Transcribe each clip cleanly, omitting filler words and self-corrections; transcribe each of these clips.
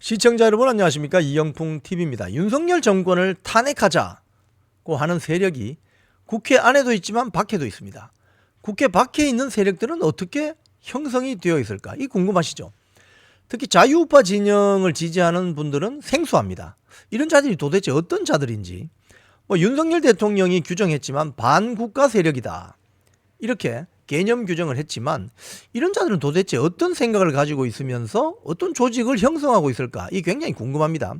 시청자 여러분 안녕하십니까? 이영풍TV입니다. 윤석열 정권을 탄핵하자고 하는 세력이 국회 안에도 있지만 밖에도 있습니다. 국회 밖에 있는 세력들은 어떻게 형성이 되어 있을까? 이 궁금하시죠? 특히 자유우파 진영을 지지하는 분들은 생소합니다. 이런 자들이 도대체 어떤 자들인지, 윤석열 대통령이 규정했지만 반국가 세력이다, 이렇게 개념 규정을 했지만 이런 자들은 도대체 어떤 생각을 가지고 있으면서 어떤 조직을 형성하고 있을까? 이게 굉장히 궁금합니다.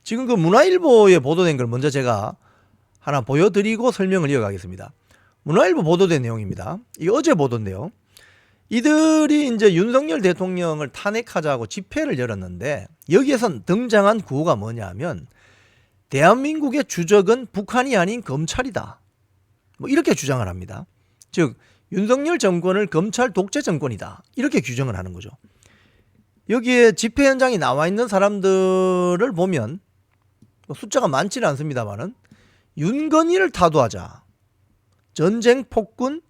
지금 그 문화일보에 보도된 걸 먼저 제가 하나 보여드리고 설명을 이어가겠습니다. 문화일보 보도된 내용입니다. 이게 어제 보도인데요. 이들이 이제 윤석열 대통령을 탄핵하자고 집회를 열었는데 여기에선 등장한 구호가 뭐냐 하면 대한민국의 주적은 북한이 아닌 검찰이다, 이렇게 주장을 합니다. 즉 윤석열 정권을 검찰 독재 정권이다, 이렇게 규정을 하는 거죠. 여기에 집회 현장에 나와 있는 사람들을 보면 숫자가 많지는 않습니다만은 윤건희를 타도하자, 전쟁 폭군,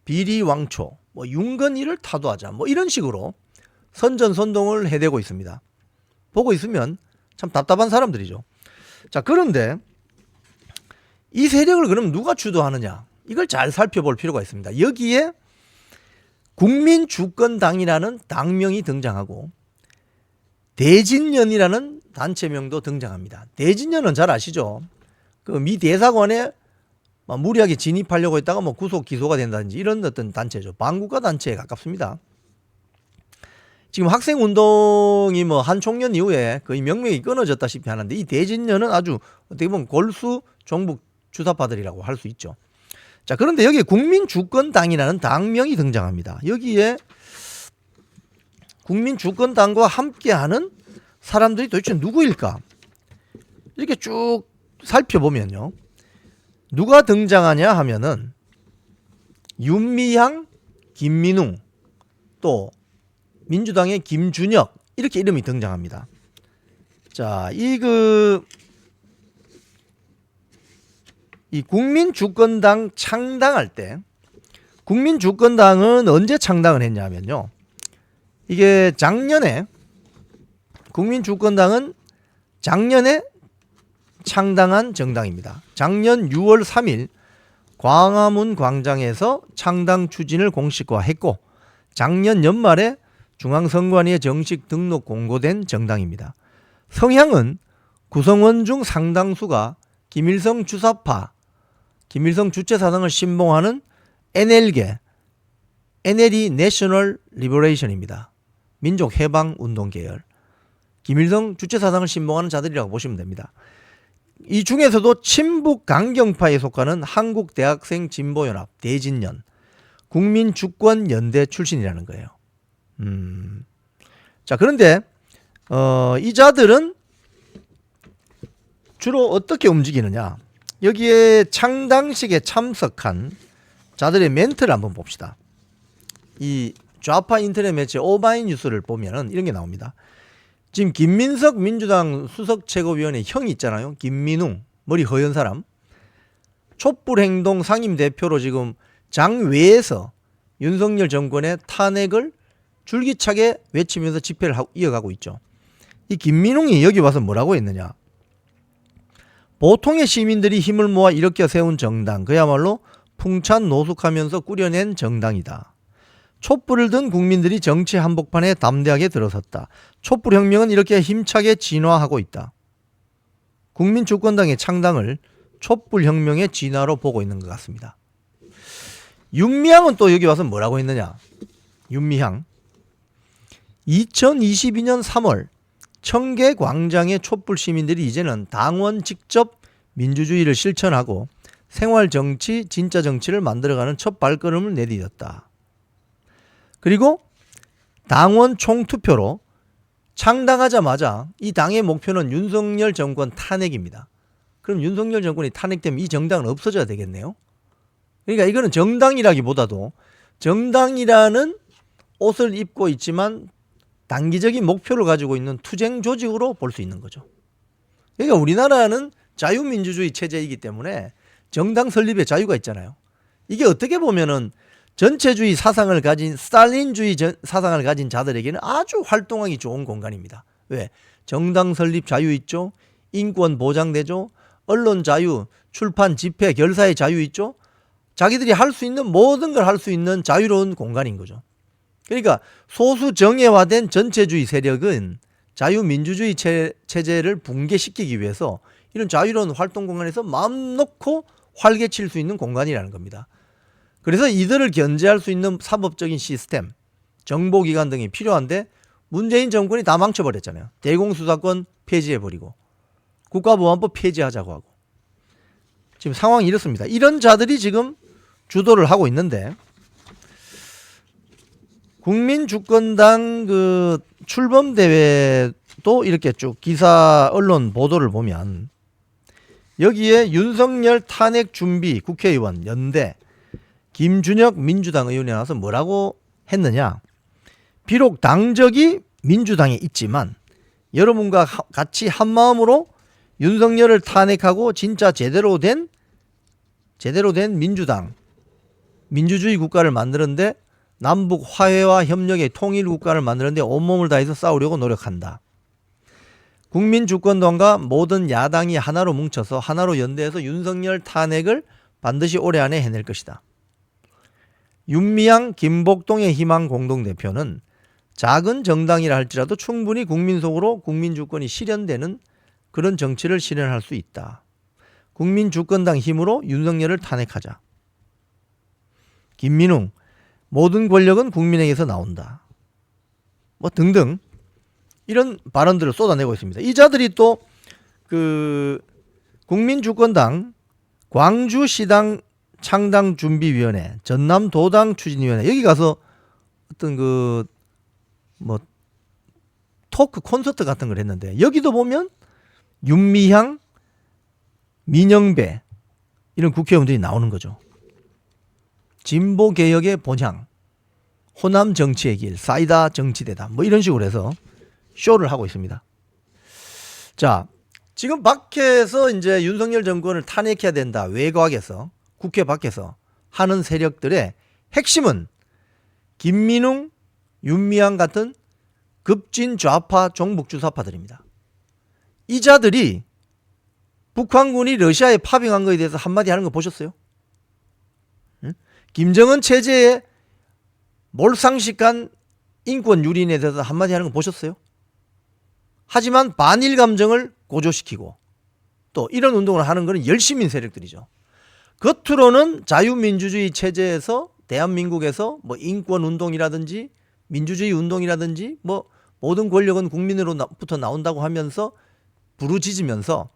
비리 왕초, 윤건희를 타도하자, 이런 식으로 선전선동을 해대고 있습니다. 보고 있으면 참 답답한 사람들이죠. 자, 그런데 이 세력을 그럼 누가 주도하느냐? 이걸 잘 살펴볼 필요가 있습니다. 여기에 국민주권당이라는 당명이 등장하고 대진련이라는 단체명도 등장합니다. 대진련은 잘 아시죠? 그 미 대사관에 무리하게 진입하려고 했다가 구속 기소가 된다든지 이런 어떤 단체죠. 반국가 단체에 가깝습니다. 지금 학생운동이 한 총련 이후에 거의 명맥이 끊어졌다시피 하는데 이 대진련은 아주 어떻게 보면 골수 종북 주사파들이라고 할 수 있죠. 자, 그런데 여기에 국민주권당이라는 당명이 등장합니다. 여기에 국민주권당과 함께하는 사람들이 도대체 누구일까? 이렇게 쭉 살펴보면요, 누가 등장하냐 하면은 윤미향, 김민웅, 또 민주당의 김준혁, 이렇게 이름이 등장합니다. 자, 이 국민주권당 창당할 때, 국민주권당은 언제 창당을 했냐면요, 이게 국민주권당은 작년에 창당한 정당입니다. 작년 6월 3일 광화문 광장에서 창당 추진을 공식화했고 작년 연말에 중앙선관위에 정식 등록 공고된 정당입니다. 성향은 구성원 중 상당수가 김일성 주사파, 김일성 주체사상을 신봉하는 NL계, NLE 내셔널 리버레이션입니다. 민족해방운동 계열, 김일성 주체사상을 신봉하는 자들이라고 보시면 됩니다. 이 중에서도 친북 강경파에 속하는 한국대학생 진보연합, 대진연, 국민주권연대 출신이라는 거예요. 자, 그런데 이 자들은 주로 어떻게 움직이느냐? 여기에 창당식에 참석한 자들의 멘트를 한번 봅시다. 이 좌파 인터넷 매체 오마이뉴스를 보면은 이런 게 나옵니다. 지금 김민석 민주당 수석 최고위원회 형이 있잖아요. 김민웅, 머리 허연 사람. 촛불행동 상임대표로 지금 장외에서 윤석열 정권의 탄핵을 줄기차게 외치면서 집회를 이어가고 있죠. 이 김민웅이 여기 와서 뭐라고 했느냐? 보통의 시민들이 힘을 모아 일으켜 세운 정당, 그야말로 풍찬 노숙하면서 꾸려낸 정당이다. 촛불을 든 국민들이 정치 한복판에 담대하게 들어섰다. 촛불혁명은 이렇게 힘차게 진화하고 있다. 국민주권당의 창당을 촛불혁명의 진화로 보고 있는 것 같습니다. 윤미향은 또 여기 와서 뭐라고 했느냐? 윤미향, 2022년 3월 청계 광장의 촛불 시민들이 이제는 당원 직접 민주주의를 실천하고 생활정치, 진짜 정치를 만들어가는 첫 발걸음을 내디뎠다. 그리고 당원 총투표로 창당하자마자 이 당의 목표는 윤석열 정권 탄핵입니다. 그럼 윤석열 정권이 탄핵되면 이 정당은 없어져야 되겠네요. 그러니까 이거는 정당이라기보다도 정당이라는 옷을 입고 있지만 단기적인 목표를 가지고 있는 투쟁 조직으로 볼 수 있는 거죠. 그러니까 우리나라는 자유민주주의 체제이기 때문에 정당 설립의 자유가 있잖아요. 이게 어떻게 보면은 전체주의 사상을 가진 스탈린주의 사상을 가진 자들에게는 아주 활동하기 좋은 공간입니다. 왜? 정당 설립 자유 있죠. 인권 보장되죠. 언론 자유, 출판, 집회, 결사의 자유 있죠. 자기들이 할 수 있는 모든 걸 할 수 있는 자유로운 공간인 거죠. 그러니까 소수 정예화된 전체주의 세력은 자유민주주의 체제를 붕괴시키기 위해서 이런 자유로운 활동 공간에서 마음 놓고 활개칠 수 있는 공간이라는 겁니다. 그래서 이들을 견제할 수 있는 사법적인 시스템, 정보기관 등이 필요한데 문재인 정권이 다 망쳐버렸잖아요. 대공수사권 폐지해버리고 국가보안법 폐지하자고 하고 지금 상황이 이렇습니다. 이런 자들이 지금 주도를 하고 있는데 국민주권당 그 출범대회도 이렇게 쭉 기사 언론 보도를 보면 여기에 윤석열 탄핵 준비 국회의원 연대 김준혁 민주당 의원이 나와서 뭐라고 했느냐. 비록 당적이 민주당에 있지만 여러분과 같이 한마음으로 윤석열을 탄핵하고 진짜 제대로 된 민주당, 민주주의 국가를 만드는데 남북 화해와 협력의 통일 국가를 만드는데 온몸을 다해서 싸우려고 노력한다. 국민주권당과 모든 야당이 하나로 뭉쳐서 하나로 연대해서 윤석열 탄핵을 반드시 올해 안에 해낼 것이다. 윤미향, 김복동의 희망 공동대표는 작은 정당이라 할지라도 충분히 국민 속으로 국민주권이 실현되는 그런 정치를 실현할 수 있다. 국민주권당 힘으로 윤석열을 탄핵하자. 김민웅, 모든 권력은 국민에게서 나온다. 뭐 등등 이런 발언들을 쏟아내고 있습니다. 이 자들이 또 그 국민주권당 광주시당 창당준비위원회, 전남도당 추진위원회 여기 가서 어떤 그 뭐 토크 콘서트 같은 걸 했는데 여기도 보면 윤미향, 민영배 이런 국회의원들이 나오는 거죠. 진보개혁의 본향, 호남 정치의 길, 사이다 정치대다 뭐 이런 식으로 해서 쇼를 하고 있습니다. 자, 지금 밖에서 이제 윤석열 정권을 탄핵해야 된다. 외곽에서, 국회 밖에서 하는 세력들의 핵심은 김민웅, 윤미향 같은 급진 좌파 종북 주사파들입니다. 이 자들이 북한군이 러시아에 파병한 것에 대해서 한마디 하는 거 보셨어요? 응? 김정은 체제에 몰상식한 인권 유린에 대해서 한마디 하는 거 보셨어요? 하지만 반일 감정을 고조시키고 또 이런 운동을 하는 것은 열심인 세력들이죠. 겉으로는 자유민주주의 체제에서 대한민국에서 뭐 인권 운동이라든지 민주주의 운동이라든지 뭐 모든 권력은 국민으로부터 나온다고 하면서 부르짖으면서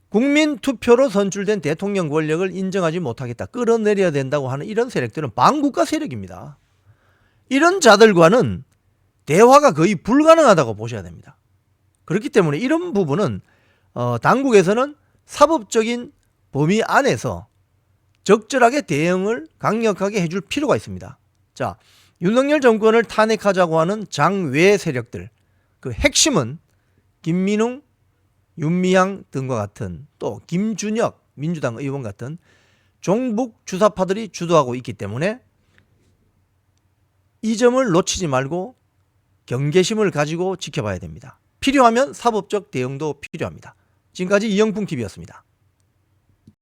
국민 투표로 선출된 대통령 권력을 인정하지 못하겠다. 끌어내려야 된다고 하는 이런 세력들은 반국가 세력입니다. 이런 자들과는 대화가 거의 불가능하다고 보셔야 됩니다. 그렇기 때문에 이런 부분은 당국에서는 사법적인 범위 안에서 적절하게 대응을 강력하게 해줄 필요가 있습니다. 자, 윤석열 정권을 탄핵하자고 하는 장외 세력들 그 핵심은 김민웅, 윤미향 등과 같은 또 김준혁 민주당 의원 같은 종북 주사파들이 주도하고 있기 때문에 이 점을 놓치지 말고 경계심을 가지고 지켜봐야 됩니다. 필요하면 사법적 대응도 필요합니다. 지금까지 이영풍TV였습니다.